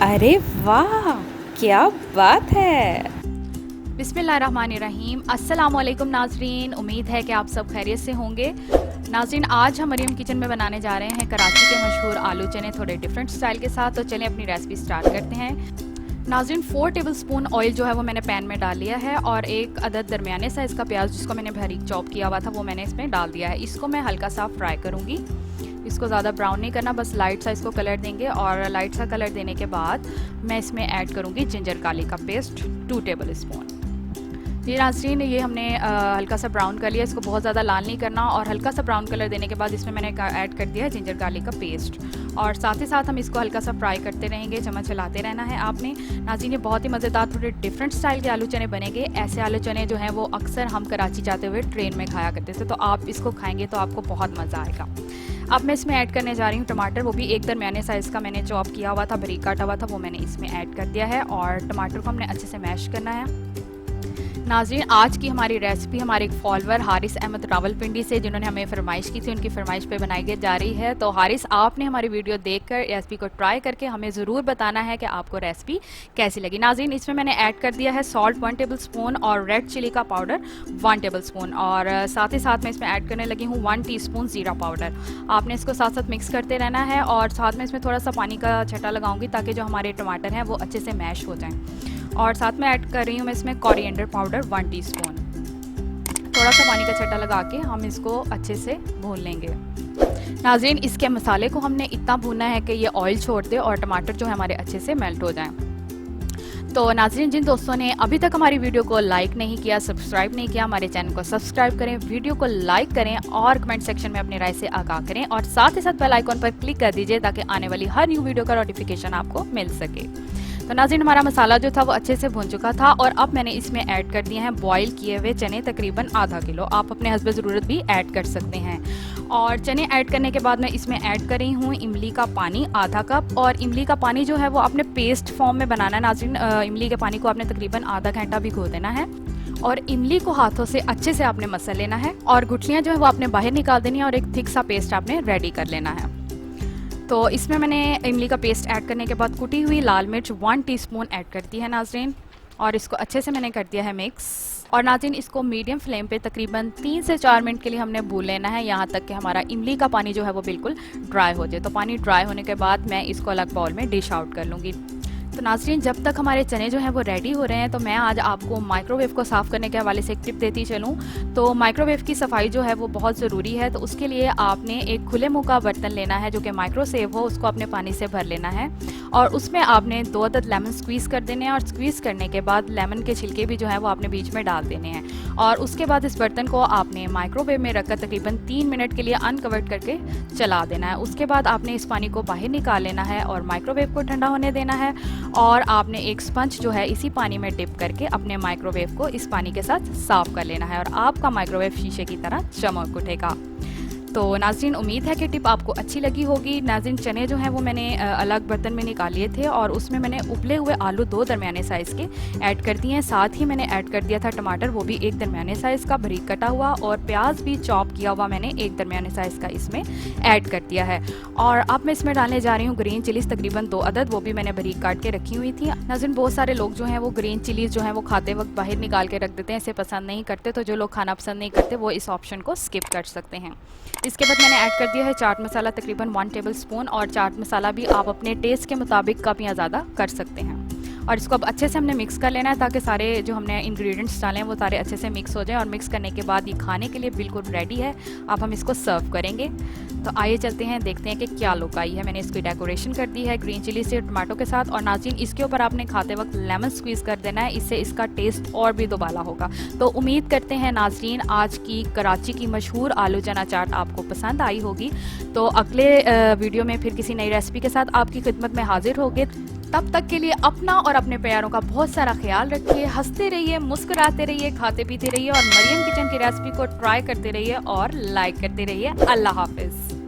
अरे वाह, क्या बात है। बिस्मिल्लाहिर्रहमानिर्रहीम। अस्सलामुअलैकुम नाजरीन, उम्मीद है कि आप सब खैरियत से होंगे। नाजरीन, आज हम मरियम किचन में बनाने जा रहे हैं कराची के मशहूर आलू चने थोड़े डिफरेंट स्टाइल के साथ। तो चलें अपनी रेसिपी स्टार्ट करते हैं। नाजरीन, 4 टेबल स्पून ऑयल जो है वो मैंने पैन में डाल लिया है और एक अदद दरमियाने साइज़ का प्याज जिसको मैंने बारीक चॉप किया हुआ था वो मैंने इसमें डाल दिया है। इसको मैं हल्का सा फ्राई करूँगी। इसको ज़्यादा ब्राउन नहीं करना, बस लाइट सा इसको कलर देंगे और लाइट सा कलर देने के बाद मैं इसमें ऐड करूँगी जिंजर गार्लिक का पेस्ट 2 टेबल स्पून। ये नाज़रीन, ये हमने हल्का सा ब्राउन कर लिया, इसको बहुत ज़्यादा लाल नहीं करना। और हल्का सा ब्राउन कलर देने के बाद इसमें मैंने ऐड कर दिया है जिंजर गार्लिक का पेस्ट और साथ ही साथ हम इसको हल्का सा फ्राई करते रहेंगे, चम्मच चलाते रहना है आपने। नाज़रीन, ये बहुत ही मज़ेदार थोड़े डिफरेंट स्टाइल के आलू चने बनेंगे। ऐसे आलू चने जो हैं वो अक्सर हम कराची जाते हुए ट्रेन में खाया करते थे, तो आप इसको खाएँगे तो आपको बहुत मज़ा आएगा। अब मैं इसमें ऐड करने जा रही हूँ टमाटर, वो भी एक दरमियाने साइज़ का मैंने चॉप किया हुआ था, बारीक काटा हुआ था, वो मैंने इसमें ऐड कर दिया है और टमाटर को हमने अच्छे से मैश करना है। नाज़रीन, आज की हमारी रेसिपी हमारे एक फॉलोअर हारिस अहमद रावलपिंडी से, जिन्होंने हमें फरमाइश की थी, उनकी फरमाइश पे बनाई जा रही है। तो हारिस, आपने हमारी वीडियो देखकर रेसिपी को ट्राई करके हमें ज़रूर बताना है कि आपको रेसिपी कैसी लगी। नाज़रीन, इसमें मैंने ऐड कर दिया है सॉल्ट 1 टेबल स्पून और रेड चिली का पाउडर 1 टेबल स्पून और साथ ही साथ मैं इसमें ऐड करने लगी हूँ 1 टीस्पून ज़ीरा पाउडर। आपने इसको साथ साथ मिक्स करते रहना है और साथ में इसमें थोड़ा सा पानी का छटा लगाऊंगी ताकि जो हमारे टमाटर हैं वो अच्छे से मैश हो जाएँ। और साथ में ऐड कर रही हूँ मैं इसमें कोरिएंडर पाउडर 1 टीस्पून। थोड़ा सा पानी का छटा लगा के हम इसको अच्छे से भून लेंगे। नाज़रीन, इसके मसाले को हमने इतना भूनना है कि ये ऑयल छोड़ दे और टमाटर जो है हमारे अच्छे से मेल्ट हो जाएं। तो नाज़रीन, जिन दोस्तों ने अभी तक हमारी वीडियो को लाइक नहीं किया, सब्सक्राइब नहीं किया, हमारे चैनल को सब्सक्राइब करें, वीडियो को लाइक करें और कमेंट सेक्शन में अपनी राय से आगाह करें और साथ ही साथ बेल आइकॉन पर क्लिक कर दीजिए ताकि आने वाली हर न्यू वीडियो का नोटिफिकेशन आपको मिल सके। तो नाज़रीन, हमारा मसाला जो था वो अच्छे से भून चुका था और अब मैंने इसमें ऐड कर दिए हैं बॉईल किए हुए चने, तकरीबन आधा किलो। आप अपने हस्ब ज़रूरत भी ऐड कर सकते हैं। और चने ऐड करने के बाद मैं इसमें ऐड कर रही हूँ इमली का पानी आधा कप। और इमली का पानी जो है वो आपने पेस्ट फॉर्म में बनाना है। नाज़रीन, इमली के पानी को आपने तकरीबन आधा घंटा भिगो देना है और इमली को हाथों से अच्छे से आपने मसल लेना है और गुठलियाँ जो है वो आपने बाहर निकाल देनी है और एक थिक सा पेस्ट आपने रेडी कर लेना है। तो इसमें मैंने इमली का पेस्ट ऐड करने के बाद कुटी हुई लाल मिर्च 1 टीस्पून ऐड कर दी है नाज़रीन और इसको अच्छे से मैंने कर दिया है मिक्स। और नाज़रीन, इसको मीडियम फ्लेम पे तकरीबन 3 से 4 मिनट के लिए हमने भून लेना है, यहाँ तक कि हमारा इमली का पानी जो है वो बिल्कुल ड्राई हो जाए। तो पानी ड्राई होने के बाद मैं इसको अलग बाउल में डिश आउट कर लूँगी। तो नाज़रीन, जब तक हमारे चने जो हैं वो रेडी हो रहे हैं तो मैं आज आपको माइक्रोवेव को साफ़ करने के हवाले से एक टिप देती चलूँ। तो माइक्रोवेव की सफाई जो है वो बहुत ज़रूरी है। तो उसके लिए आपने एक खुले मुँह का बर्तन लेना है जो कि माइक्रोसेव हो, उसको अपने पानी से भर लेना है और उसमें आपने 2 अदद लेमन स्क्वीज़ कर देने हैं और स्क्वीज़ करने के बाद लेमन के छिलके भी जो है वो आपने बीच में डाल देने हैं और उसके बाद इस बर्तन को आपने माइक्रोवेव में रखकर तकरीबन 3 मिनट के लिए अनकवर्ड करके चला देना है। उसके बाद आपने इस पानी को बाहर निकाल लेना है और माइक्रोवेव को ठंडा होने देना है और आपने एक स्पंज जो है इसी पानी में डिप करके अपने माइक्रोवेव को इस पानी के साथ साफ़ कर लेना है और आपका माइक्रोवेव शीशे की तरह चमक उठेगा। तो नाज़रीन, उम्मीद है कि टिप आपको अच्छी लगी होगी। नाज़रीन, चने जो हैं वो मैंने अलग बर्तन में निकाल लिए थे और उसमें मैंने उबले हुए आलू 2 दरमियाने साइज़ के ऐड कर दिए हैं। साथ ही मैंने ऐड कर दिया था टमाटर, वो भी एक दरमियाने साइज़ का बारीक कटा हुआ, और प्याज भी चॉप किया हुआ मैंने एक दरमियाने साइज़ का इसमें ऐड कर दिया है। और अब मैं इसमें डालने जा रही हूँ ग्रीन चिलीज़ तकरीबन 2 अदद, वो भी मैंने बारीक काट के रखी हुई थी। नाज़रीन, बहुत सारे लोग जो हैं वो ग्रीन चिलीज़ जो हैं वो खाते वक्त बाहर निकाल के रख देते हैं, इसे पसंद नहीं करते। तो जो लोग खाना पसंद नहीं करते वो इस ऑप्शन को स्किप कर सकते हैं। इसके बाद मैंने ऐड कर दिया है चाट मसाला तकरीबन 1 टेबल स्पून और चाट मसाला भी आप अपने टेस्ट के मुताबिक कम या ज़्यादा कर सकते हैं। और इसको अब अच्छे से हमने मिक्स कर लेना है ताकि सारे जो हमने इंग्रेडिएंट्स डाले हैं वो सारे अच्छे से मिक्स हो जाएं और मिक्स करने के बाद ये खाने के लिए बिल्कुल रेडी है। अब हम इसको सर्व करेंगे। तो आइए चलते हैं, देखते हैं कि क्या लुक आई है। मैंने इसकी डेकोरेशन कर दी है ग्रीन चिली से टमाटो के साथ और नाज़रीन, इसके ऊपर आपने खाते वक्त लेमन स्क्वीज़ कर देना है, इससे इसका टेस्ट और भी दोबाला होगा। तो उम्मीद करते हैं नाज़रीन आज की कराची की मशहूर आलू चना चाट आपको पसंद आई होगी। तो अगले वीडियो में फिर किसी नई रेसिपी के साथ आपकी खिदमत में हाजिर होंगे। तब तक के लिए अपना और अपने प्यारों का बहुत सारा ख्याल रखिए, हंसते रहिए, मुस्कुराते रहिए, खाते पीते रहिए और मरियम किचन की रेसिपी को ट्राई करते रहिए और लाइक करते रहिए। अल्लाह हाफिज़।